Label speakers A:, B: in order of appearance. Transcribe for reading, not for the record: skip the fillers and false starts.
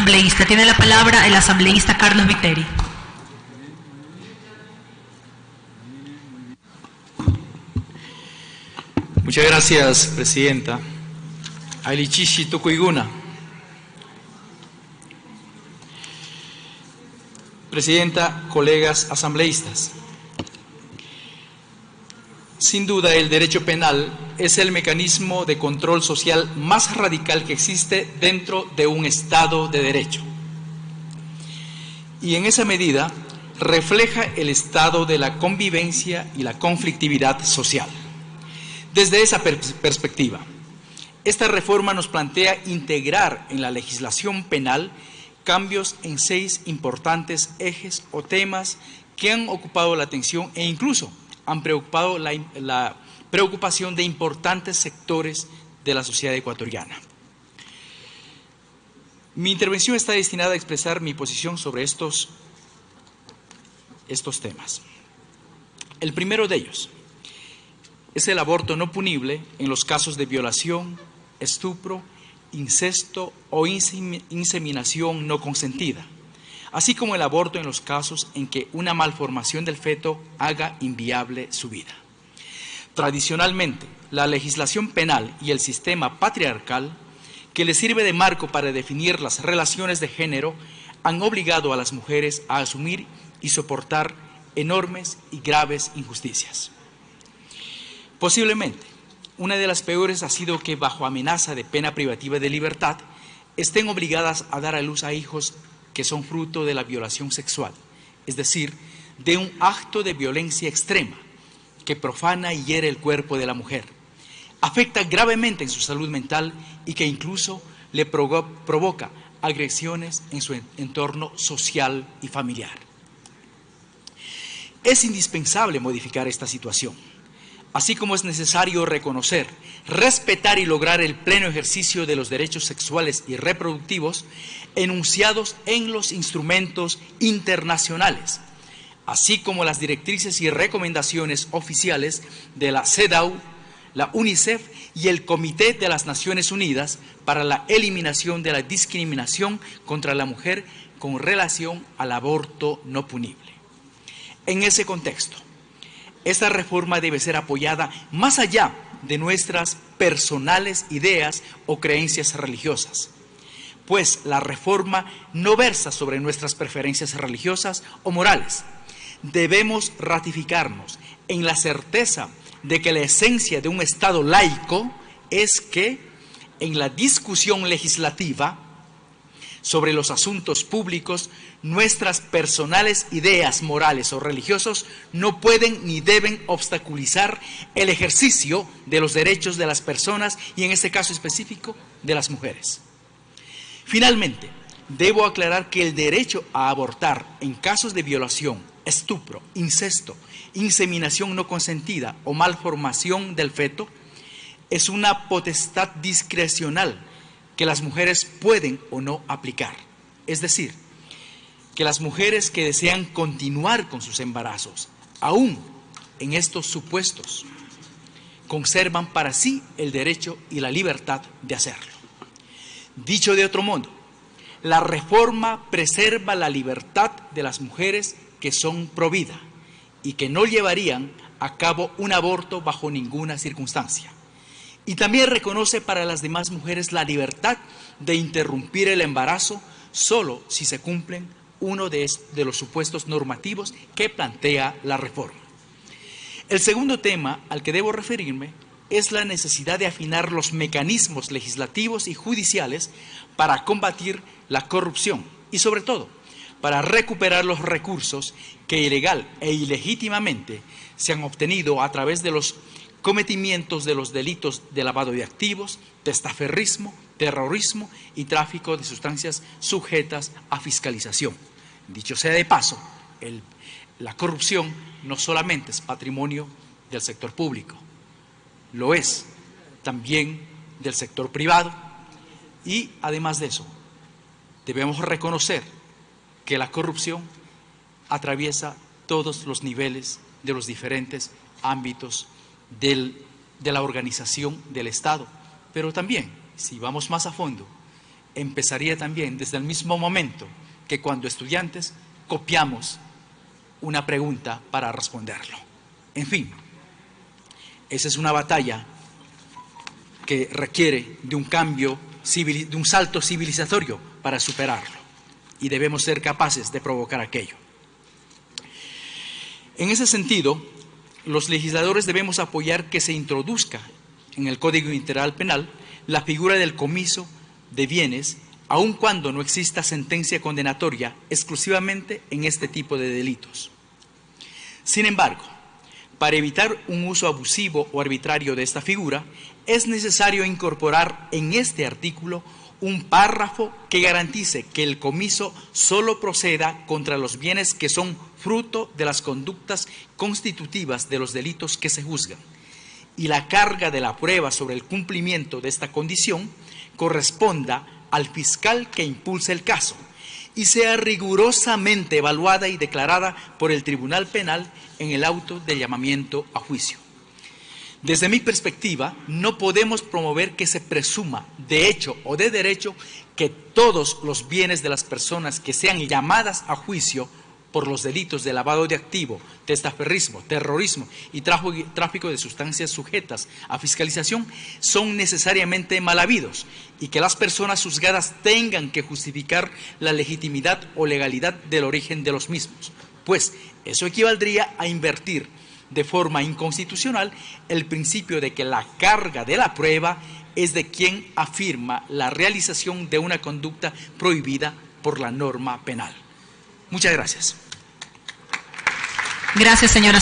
A: asambleísta. Tiene la palabra el asambleísta Carlos Viteri.
B: Muchas gracias, Presidenta. Ailichishi Tukuiguna. Presidenta, colegas asambleístas. Sin duda, el derecho penal es el mecanismo de control social más radical que existe dentro de un Estado de Derecho. Y en esa medida refleja el estado de la convivencia y la conflictividad social. Desde esa perspectiva, esta reforma nos plantea integrar en la legislación penal cambios en 6 importantes ejes o temas que han ocupado la atención e incluso han preocupado la preocupación de importantes sectores de la sociedad ecuatoriana. Mi intervención está destinada a expresar mi posición sobre estos temas. El primero de ellos es el aborto no punible en los casos de violación, estupro, incesto o inseminación no consentida, así como el aborto en los casos en que una malformación del feto haga inviable su vida. Tradicionalmente, la legislación penal y el sistema patriarcal, que le sirve de marco para definir las relaciones de género, han obligado a las mujeres a asumir y soportar enormes y graves injusticias. Posiblemente, una de las peores ha sido que, bajo amenaza de pena privativa de libertad, estén obligadas a dar a luz a hijos que son fruto de la violación sexual, es decir, de un acto de violencia extrema que profana y hiere el cuerpo de la mujer, afecta gravemente en su salud mental y que incluso le provoca agresiones en su entorno social y familiar. Es indispensable modificar esta situación, así como es necesario reconocer, respetar y lograr el pleno ejercicio de los derechos sexuales y reproductivos enunciados en los instrumentos internacionales, así como las directrices y recomendaciones oficiales de la CEDAW, la UNICEF y el Comité de las Naciones Unidas para la eliminación de la discriminación contra la mujer con relación al aborto no punible. En ese contexto, esta reforma debe ser apoyada más allá de nuestras personales ideas o creencias religiosas, pues la reforma no versa sobre nuestras preferencias religiosas o morales. Debemos ratificarnos en la certeza de que la esencia de un Estado laico es que en la discusión legislativa sobre los asuntos públicos, nuestras personales ideas morales o religiosos no pueden ni deben obstaculizar el ejercicio de los derechos de las personas y en este caso específico de las mujeres. Finalmente, debo aclarar que el derecho a abortar en casos de violación, estupro, incesto, inseminación no consentida o malformación del feto es una potestad discrecional que las mujeres pueden o no aplicar. Es decir, que las mujeres que desean continuar con sus embarazos, aún en estos supuestos, conservan para sí el derecho y la libertad de hacerlo. Dicho de otro modo, la reforma preserva la libertad de las mujeres que son pro vida y que no llevarían a cabo un aborto bajo ninguna circunstancia. Y también reconoce para las demás mujeres la libertad de interrumpir el embarazo solo si se cumplen uno de los supuestos normativos que plantea la reforma. El segundo tema al que debo referirme es la necesidad de afinar los mecanismos legislativos y judiciales para combatir la corrupción y, sobre todo, para recuperar los recursos que ilegal e ilegítimamente se han obtenido a través de los cometimientos de los delitos de lavado de activos, testaferrismo, terrorismo y tráfico de sustancias sujetas a fiscalización. Dicho sea de paso, la corrupción no solamente es patrimonio del sector público, lo es también del sector privado y además de eso, debemos reconocer que la corrupción atraviesa todos los niveles de los diferentes ámbitos de la organización del Estado, pero también, si vamos más a fondo, empezaría también desde el mismo momento que cuando estudiantes copiamos una pregunta para responderlo. En fin, esa es una batalla que requiere de un cambio, de un salto civilizatorio para superarlo, y debemos ser capaces de provocar aquello. En ese sentido, los legisladores debemos apoyar que se introduzca en el Código Integral Penal la figura del comiso de bienes, aun cuando no exista sentencia condenatoria exclusivamente en este tipo de delitos. Sin embargo, para evitar un uso abusivo o arbitrario de esta figura, es necesario incorporar en este artículo un párrafo que garantice que el comiso solo proceda contra los bienes que son fruto de las conductas constitutivas de los delitos que se juzgan, y la carga de la prueba sobre el cumplimiento de esta condición corresponda al fiscal que impulse el caso y sea rigurosamente evaluada y declarada por el Tribunal Penal en el auto de llamamiento a juicio. Desde mi perspectiva, no podemos promover que se presuma, de hecho o de derecho, que todos los bienes de las personas que sean llamadas a juicio por los delitos de lavado de activo, testaferrismo, terrorismo y tráfico de sustancias sujetas a fiscalización son necesariamente mal habidos, y que las personas juzgadas tengan que justificar la legitimidad o legalidad del origen de los mismos, pues eso equivaldría a invertir de forma inconstitucional el principio de que la carga de la prueba es de quien afirma la realización de una conducta prohibida por la norma penal. Muchas gracias.
A: Gracias, señora.